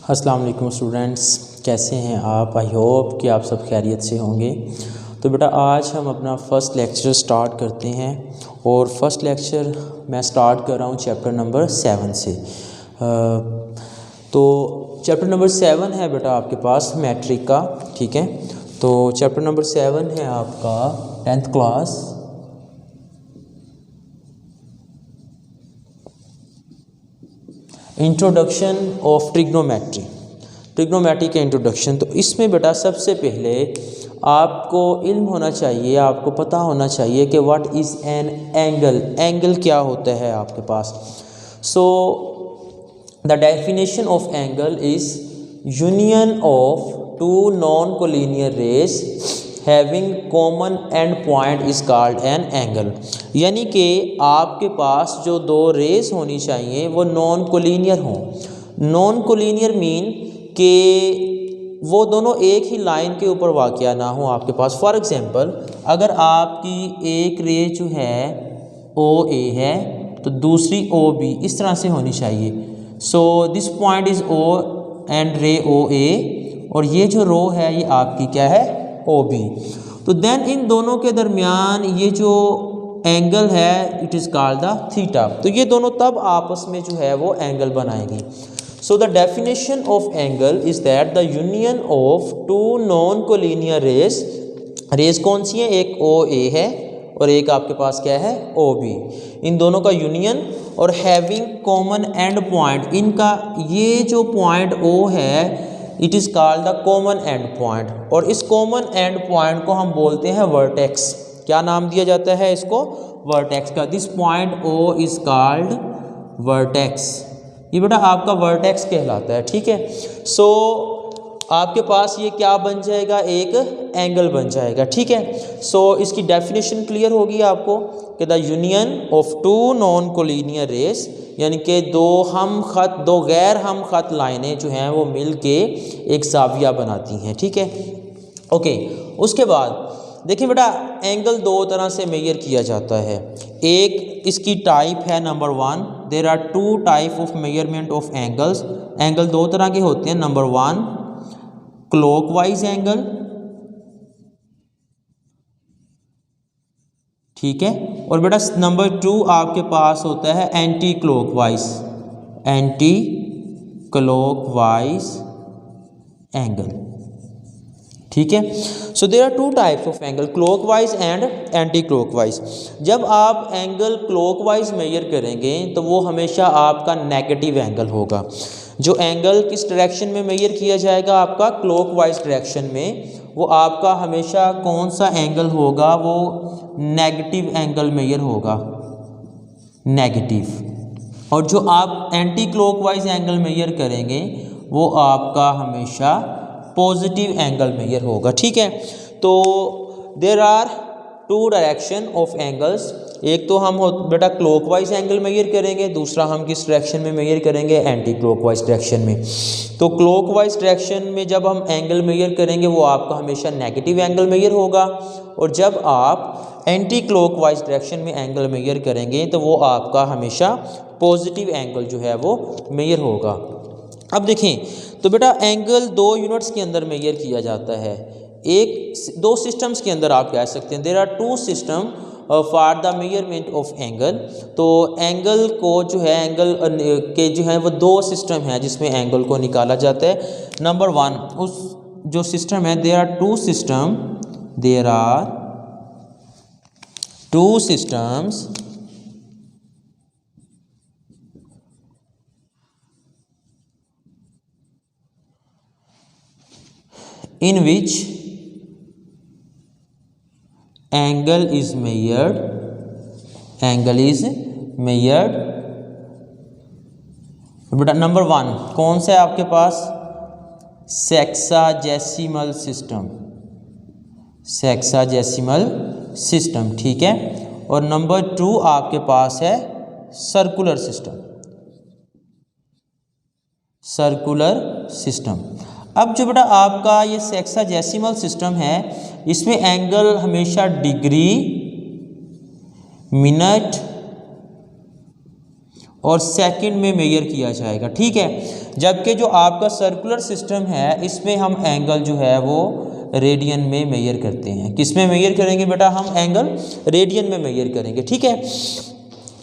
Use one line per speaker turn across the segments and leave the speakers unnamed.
अस्सलाम वालेकुम स्टूडेंट्स, कैसे हैं आप। आई होप कि आप सब खैरियत से होंगे। तो बेटा आज हम अपना फ़र्स्ट लेक्चर स्टार्ट करते हैं और फर्स्ट लेक्चर मैं स्टार्ट कर रहा हूँ चैप्टर नंबर 7 से। तो चैप्टर नंबर 7 है बेटा आपके पास मैट्रिक का, ठीक है। तो चैप्टर नंबर 7 है आपका 10th class introduction of trigonometry का इंट्रोडक्शन। तो इसमें बेटा सबसे पहले आपको इल्म होना चाहिए, आपको पता होना चाहिए कि व्हाट इज़ एन एंगल क्या होता है आपके पास। So the definition of angle is union of two non collinear rays having common end point is called an angle. यानी कि आपके पास जो दो रेस होनी चाहिए वो नॉन कोलिनियर हों। नॉन कोलिनियर मीन कि वो दोनों एक ही लाइन के ऊपर वाक़या ना हो आपके पास। फॉर एग्ज़ाम्पल अगर आपकी एक रे जो है ओ ए है तो दूसरी ओ बी, इस तरह से होनी चाहिए। So this point is O and ray O ए, और ये जो रो है ये आपकी क्या है, ओ बी। तो देन इन दोनों के दरमियान ये जो एंगल है it is called the theta. तो ये दोनों तब आपस में जो है वो एंगल बनाएंगी। So the definition of angle is that the union of two non collinear rays कौन सी है, एक ओ ए है और एक आपके पास क्या है, ओ बी। इन दोनों का यूनियन और हैविंग कॉमन एंड पॉइंट, इनका ये जो पॉइंट ओ है it is called the common end point, और इस कॉमन एंड पॉइंट को हम बोलते हैं वर्टेक्स। क्या नाम दिया जाता है इसको, वर्टेक्स का। This point O is called vertex. ये बेटा आपका वर्टेक्स कहलाता है, ठीक है। सो आपके पास ये क्या बन जाएगा, एक एंगल बन जाएगा, ठीक है। सो इसकी डेफिनेशन क्लियर होगी आपको कि the union of two non collinear rays, यानी कि दो गैर हम खत लाइनें जो हैं वो मिल के एक ज़ाविया बनाती हैं, ठीक है। ओके, उसके बाद देखिए बेटा एंगल दो तरह से मेजर किया जाता है। एक इसकी टाइप है number 1, there are two type of measurement of angles. Angle दो तरह के होते हैं। नंबर 1 क्लॉकवाइज एंगल, ठीक है। और बेटा नंबर 2 आपके पास होता है एंटी क्लॉकवाइज एंगल, ठीक है। So there are two types of angle, clockwise and anticlockwise. जब आप एंगल क्लॉकवाइज मेजर करेंगे तो वो हमेशा आपका नेगेटिव एंगल होगा। जो एंगल किस डायरेक्शन में मेजर किया जाएगा, आपका क्लॉकवाइज डायरेक्शन में, वो आपका हमेशा कौन सा एंगल होगा, वो नेगेटिव एंगल मेजर होगा, नेगेटिव। और जो आप एंटी क्लॉकवाइज एंगल मेजर करेंगे वो आपका हमेशा पॉजिटिव एंगल मेजर होगा, ठीक है। तो there are two direction of angles. एक तो हम बेटा क्लॉकवाइज एंगल मेजर करेंगे, दूसरा हम किस डायरेक्शन में मेजर करेंगे, एंटी क्लॉकवाइज डायरेक्शन में। तो क्लॉकवाइज डायरेक्शन में जब हम एंगल मेजर करेंगे वो आपका हमेशा नेगेटिव एंगल मेजर होगा, और जब आप एंटी क्लॉकवाइज डायरेक्शन में एंगल मेजर करेंगे तो वो आपका हमेशा पॉजिटिव एंगल जो है वो मेजर होगा। अब देखें तो बेटा एंगल दो यूनिट्स के अंदर मेजर किया जाता है। दो सिस्टम्स के अंदर आप कह सकते हैं, there are two system for the measurement of angle. तो एंगल को जो है, एंगल के जो है वो दो सिस्टम हैं जिसमें एंगल को निकाला जाता है। नंबर 1 उस जो सिस्टम है, there are two systems in which angle is measured बेटा नंबर 1 कौन सा है आपके पास, सेक्साजेसिमल सिस्टम, ठीक है। और नंबर 2 आपके पास है सर्कुलर सिस्टम। अब जो बेटा आपका ये सेक्साजेसिमल सिस्टम है इसमें एंगल हमेशा डिग्री, मिनट और सेकंड में मेजर किया जाएगा, ठीक है। जबकि जो आपका सर्कुलर सिस्टम है इसमें हम एंगल जो है वो रेडियन में मेजर करते हैं। किस में मेजर करेंगे बेटा? हम एंगल रेडियन में मेजर करेंगे, ठीक है।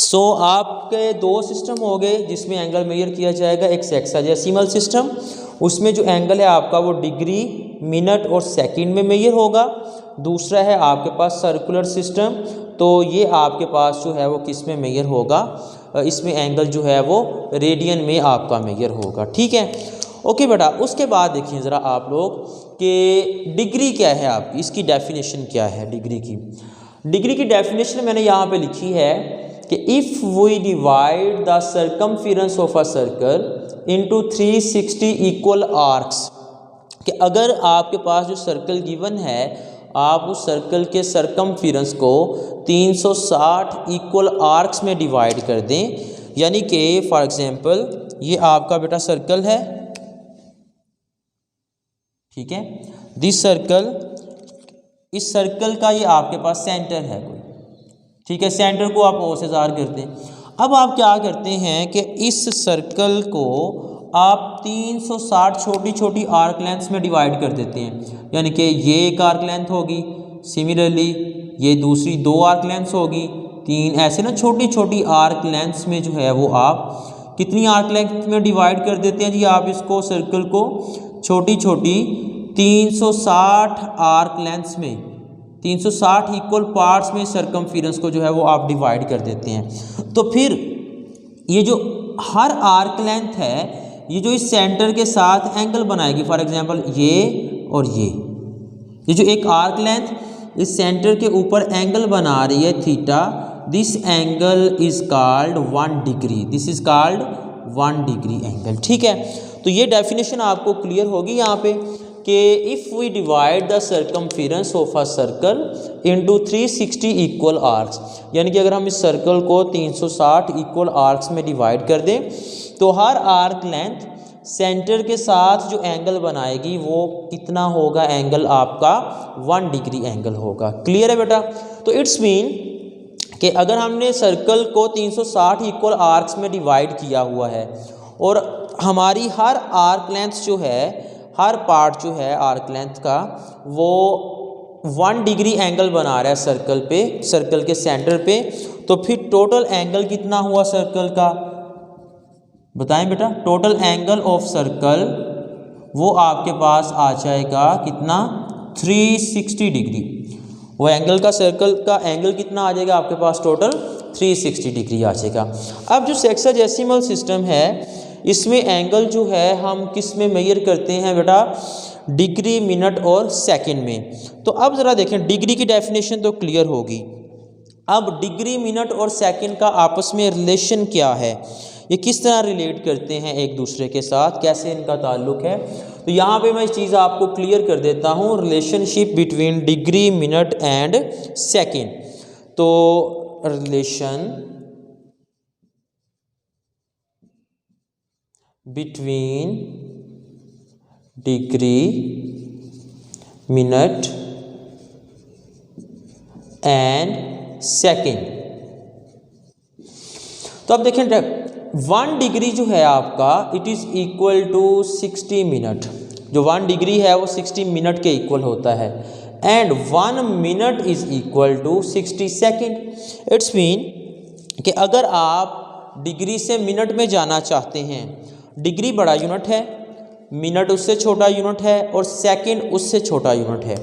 सो आपके दो सिस्टम हो गए जिसमें एंगल मेजर किया जाएगा। एक सेक्साडेसिमल सिस्टम, उसमें जो एंगल है आपका वो डिग्री, मिनट और सेकंड में मेजर होगा। दूसरा है आपके पास सर्कुलर सिस्टम, तो ये आपके पास जो है वो किस में मेजर होगा? इसमें एंगल जो है वो रेडियन में आपका मेजर होगा, ठीक है। ओके बेटा, उसके बाद देखिए ज़रा आप लोग कि डिग्री क्या है आपकी, इसकी डेफिनेशन क्या है डिग्री की। डिग्री की डेफिनेशन मैंने यहाँ पे लिखी है कि if we divide the circumference of a circle into 360 equal arcs, कि अगर आपके पास जो सर्कल गिवन है आप उस सर्कल के सर्कमफेरेंस को 360 इक्वल आर्क्स में डिवाइड कर दें, यानी कि फॉर एग्जांपल ये आपका बेटा सर्कल है, ठीक है। दिस सर्कल, इस सर्कल का ये आपके पास सेंटर है कोई, ठीक है। सेंटर को आप ओ से ज़ाहिर करते हैं। अब आप क्या करते हैं कि इस सर्कल को आप 360 छोटी छोटी आर्क लेंथ्स में डिवाइड कर देते हैं, यानी कि ये एक आर्क लेंथ होगी, सिमिलरली ये दूसरी दो आर्क लेंथ्स होगी, तीन, ऐसे ना छोटी छोटी आर्क लेंथ्स में जो है वो आप कितनी आर्क लेंथ में डिवाइड कर देते हैं जी? आप इसको सर्कल को छोटी छोटी 360 आर्क लेंथ्स में, 360 इक्वल पार्ट्स में सर्कमफेरेंस को जो है वो आप डिवाइड कर देते हैं। तो फिर ये जो हर आर्क लेंथ है ये जो इस सेंटर के साथ एंगल बनाएगी, फॉर एग्जांपल ये और ये जो एक आर्क लेंथ इस सेंटर के ऊपर एंगल बना रही है theta, this angle is called 1 degree, this is called 1 degree angle, ठीक है। तो ये डेफिनेशन आपको क्लियर होगी यहाँ पे कि if we divide the circumference of a circle into 360 equal arcs, यानी कि अगर हम इस सर्कल को 360 इक्वल आर्क्स में डिवाइड कर दें तो हर आर्क लेंथ सेंटर के साथ जो एंगल बनाएगी वो कितना होगा? एंगल आपका 1 डिग्री एंगल होगा। क्लियर है बेटा? तो इट्स मीन कि अगर हमने सर्कल को 360 इक्वल आर्क्स में डिवाइड किया हुआ है और हमारी हर आर्क लेंथ जो है, हर पार्ट जो है आर्क लेंथ का वो 1 डिग्री एंगल बना रहा है सर्कल पे, सर्कल के सेंटर पे, तो फिर टोटल एंगल कितना हुआ सर्कल का? बताएं बेटा। टोटल एंगल ऑफ सर्कल वो आपके पास आ जाएगा कितना? 360 डिग्री। वो एंगल का, सर्कल का एंगल कितना आ जाएगा आपके पास? टोटल 360 डिग्री आ जाएगा। अब जो सेक्साडेसिमल सिस्टम है इसमें एंगल जो है हम किस में मेजर करते हैं बेटा? डिग्री, मिनट और सेकंड में। तो अब ज़रा देखें, डिग्री की डेफिनेशन तो क्लियर होगी। अब डिग्री, मिनट और सेकंड का आपस में रिलेशन क्या है, ये किस तरह रिलेट करते हैं एक दूसरे के साथ, कैसे इनका ताल्लुक है, तो यहाँ पे मैं इस चीज़ आपको क्लियर कर देता हूँ, relationship between degree, minute and second. तो relation between degree, minute and second. तो अब देखें 1 डिग्री जो है आपका it is equal to 60 minute. जो 1 डिग्री है वो 60 मिनट के इक्वल होता है। And 1 minute is equal to 60 second. It's mean कि अगर आप डिग्री से मिनट में जाना चाहते हैं, डिग्री बड़ा यूनिट है, मिनट उससे छोटा यूनिट है और सेकेंड उससे छोटा यूनिट है।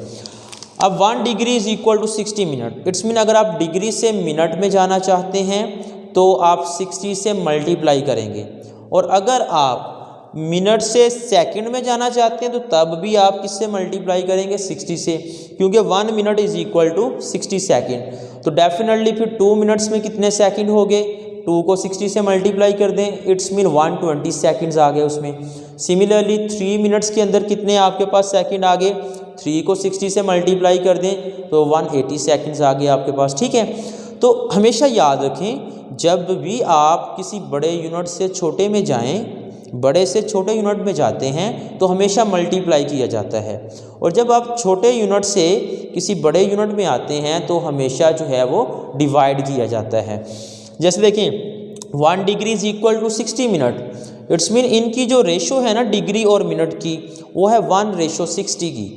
अब 1 degree is equal to 60 minute. It's mean अगर आप डिग्री से मिनट में जाना चाहते हैं तो आप 60 से मल्टीप्लाई करेंगे, और अगर आप मिनट से सेकंड में जाना चाहते हैं तो तब भी आप किससे मल्टीप्लाई करेंगे? 60 से, क्योंकि 1 minute is equal to 60 second. तो डेफिनेटली फिर 2 मिनट्स में कितने सेकंड हो गए? 2 को 60 से मल्टीप्लाई कर दें, इट्स मीन 120 सेकंड्स आ गए उसमें। सिमिलरली 3 मिनट्स के अंदर कितने आपके पास सेकंड आ गए? 3 को 60 से मल्टीप्लाई कर दें तो 180 सेकंड्स आ गए आपके पास, ठीक है। तो हमेशा याद रखें, जब भी आप किसी बड़े यूनिट से छोटे में जाएं, बड़े से छोटे यूनिट में जाते हैं तो हमेशा मल्टीप्लाई किया जाता है, और जब आप छोटे यूनिट से किसी बड़े यूनिट में आते हैं तो हमेशा जो है वो डिवाइड किया जाता है। जैसे देखें 1 degree is equal to 60 minute. It's mean इनकी जो रेशो है ना डिग्री और मिनट की, वो है 1:60 की।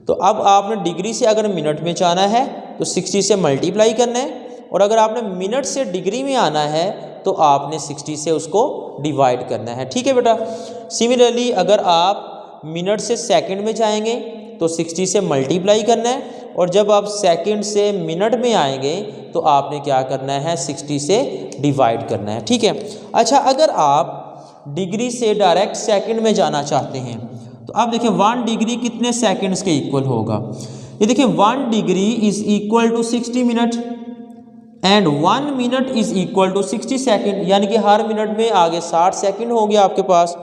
तो अब आपने डिग्री से अगर मिनट में जाना है तो 60 से मल्टीप्लाई करना है, और अगर आपने मिनट से डिग्री में आना है तो आपने 60 से उसको डिवाइड करना है। ठीक है बेटा। सिमिलरली अगर आप मिनट से सेकंड में जाएंगे तो 60 से मल्टीप्लाई करना है, और जब आप सेकंड से मिनट में आएंगे तो आपने क्या करना है, 60 से डिवाइड करना है। ठीक है। अच्छा, अगर आप डिग्री से डायरेक्ट सेकंड में जाना चाहते हैं तो आप देखिए 1 डिग्री कितने सेकंड्स के इक्वल होगा। ये देखिए 1 degree is equal to 60 minute and 1 minute is equal to 60 second, यानी कि हर मिनट में आगे 60 सेकंड हो गया आपके पास।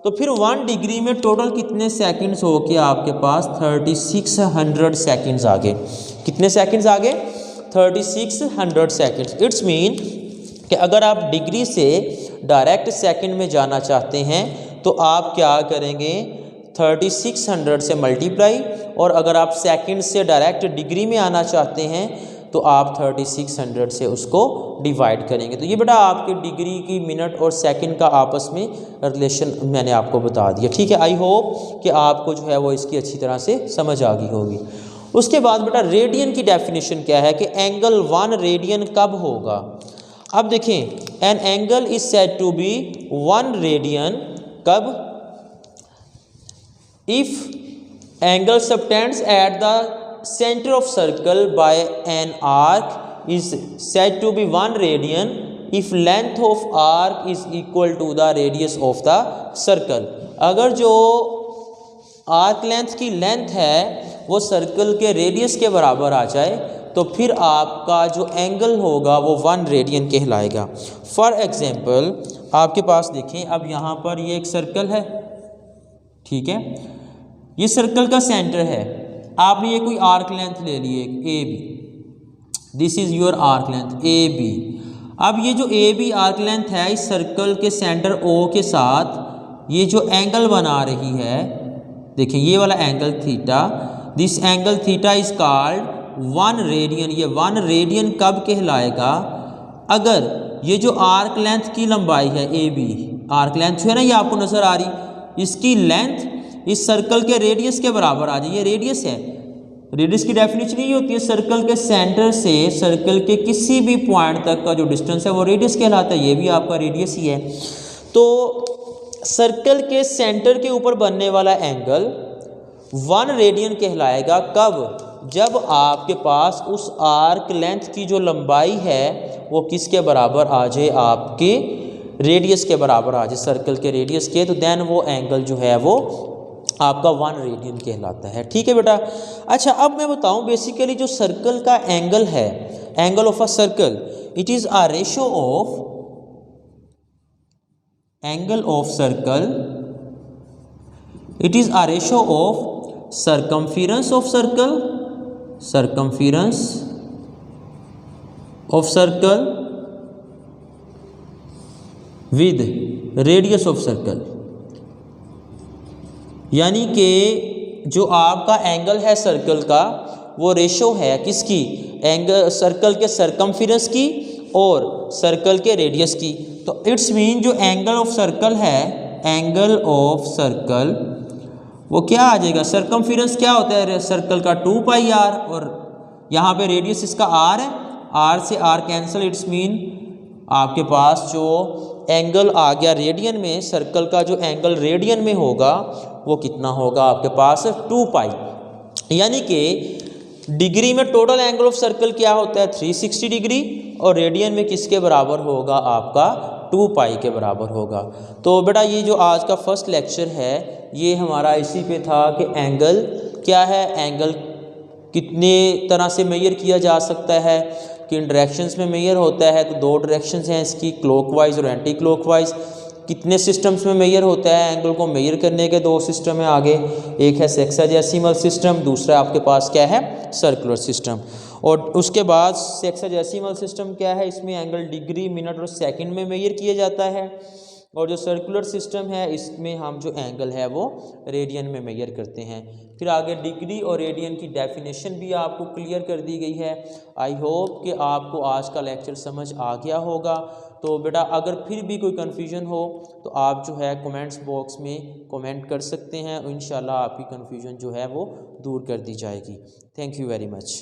तो फिर 1 डिग्री में टोटल कितने सेकंड्स हो गया आपके पास, 3600 सेकंड्स आगे। कितने सेकंड्स आगे, 3600 सेकंड्स। इट्स मीन कि अगर आप डिग्री से डायरेक्ट सेकंड में जाना चाहते हैं तो आप क्या करेंगे, 3600 से मल्टीप्लाई, और अगर आप सेकंड से डायरेक्ट डिग्री में आना चाहते हैं तो आप 3600 से उसको डिवाइड करेंगे। तो ये बेटा आपके डिग्री की मिनट और सेकंड का आपस में रिलेशन मैंने आपको बता दिया। ठीक है। आई होप कि आपको जो है वो इसकी अच्छी तरह से समझ आ गई होगी। उसके बाद बेटा रेडियन की डेफिनेशन क्या है कि एंगल 1 रेडियन कब होगा। अब देखें, an angle is said to be 1 radian कब, if angle subtends at the center of circle by an arc is said to be 1 radian if length of arc is equal to the radius of the circle। अगर जो arc length की length है वो circle के radius के बराबर आ जाए तो फिर आपका जो एंगल होगा वो 1 रेडियन कहलाएगा। फॉर एग्जांपल आपके पास देखें, अब यहाँ पर ये एक सर्कल है, ठीक है, ये सर्कल का सेंटर है। आपने ये कोई आर्क लेंथ ले ली है A B, this is your arc length A B. अब ये जो ए बी आर्क लेंथ है इस सर्कल के सेंटर ओ के साथ ये जो एंगल बना रही है, देखिए ये वाला angle theta, this angle theta is called 1 radian. ये 1 रेडियन कब कहलाएगा, अगर ये जो आर्क लेंथ की लंबाई है ए बी, आर्क लेंथ जो है ना ये आपको नजर आ रही, इसकी लेंथ इस सर्कल के रेडियस के बराबर आ जाए। ये रेडियस है। रेडियस की डेफिनेशन ये होती है सर्कल के सेंटर से सर्कल के किसी भी पॉइंट तक का जो डिस्टेंस है वो रेडियस कहलाता है। ये भी आपका रेडियस ही है। तो सर्कल के सेंटर के ऊपर बनने वाला एंगल 1 रेडियन कहलाएगा कब, जब आपके पास उस आर्क लेंथ की जो लंबाई है वो किसके बराबर आ जाए, आपके रेडियस के बराबर आ जाए, सर्कल के रेडियस के, तो देन वो एंगल जो है वो आपका 1 रेडियन कहलाता है। ठीक है बेटा। अच्छा, अब मैं बताऊं बेसिकली जो सर्कल का एंगल है, angle of a circle, it is a ratio of angle of circle, it is a ratio of circumference of circle, circumference of circle with radius of circle. यानी कि जो आपका एंगल है circle का वो ratio है किसकी, एंगल सर्कल के सर्कमफेरेंस की और सर्कल के रेडियस की। तो इट्स मीन जो एंगल ऑफ सर्कल है, एंगल ऑफ सर्कल वो क्या आ जाएगा, सर्कमफेरेंस क्या होता है सर्कल का 2 पाई आर, और यहाँ पे रेडियस इसका आर है, आर से आर कैंसिल, इट्स मीन आपके पास जो एंगल आ गया रेडियन में, सर्कल का जो एंगल रेडियन में होगा वो कितना होगा आपके पास 2 पाई। यानी कि डिग्री में टोटल एंगल ऑफ सर्कल क्या होता है 360 डिग्री, और रेडियन में किसके बराबर होगा आपका 2 पाई के बराबर होगा। तो बेटा ये जो आज का फर्स्ट लेक्चर है ये हमारा इसी पे था कि एंगल क्या है, एंगल कितने तरह से मेजर किया जा सकता है, किन डायरेक्शंस में मेजर होता है। तो 2 डायरेक्शंस हैं इसकी, क्लॉकवाइज और एंटी क्लॉकवाइज। कितने सिस्टम्स में मेजर होता है, एंगल को मेजर करने के 2 सिस्टम है आगे, एक है सेक्साडेसिमल सिस्टम, दूसरा आपके पास क्या है सर्कुलर सिस्टम। और उसके बाद सेक्साडेसिमल सिस्टम क्या है, इसमें एंगल डिग्री, मिनट और सेकंड में मेजर किया जाता है। और जो सर्कुलर सिस्टम है इसमें हम जो एंगल है वो रेडियन में मेजर करते हैं। फिर आगे डिग्री और रेडियन की डेफिनेशन भी आपको क्लियर कर दी गई है। आई होप कि आपको आज का लेक्चर समझ आ गया होगा। तो बेटा अगर फिर भी कोई कन्फ्यूजन हो तो आप जो है कमेंट्स बॉक्स में कमेंट कर सकते हैं, इंशाल्लाह आपकी कन्फ्यूजन जो है वो दूर कर दी जाएगी। Thank you very much.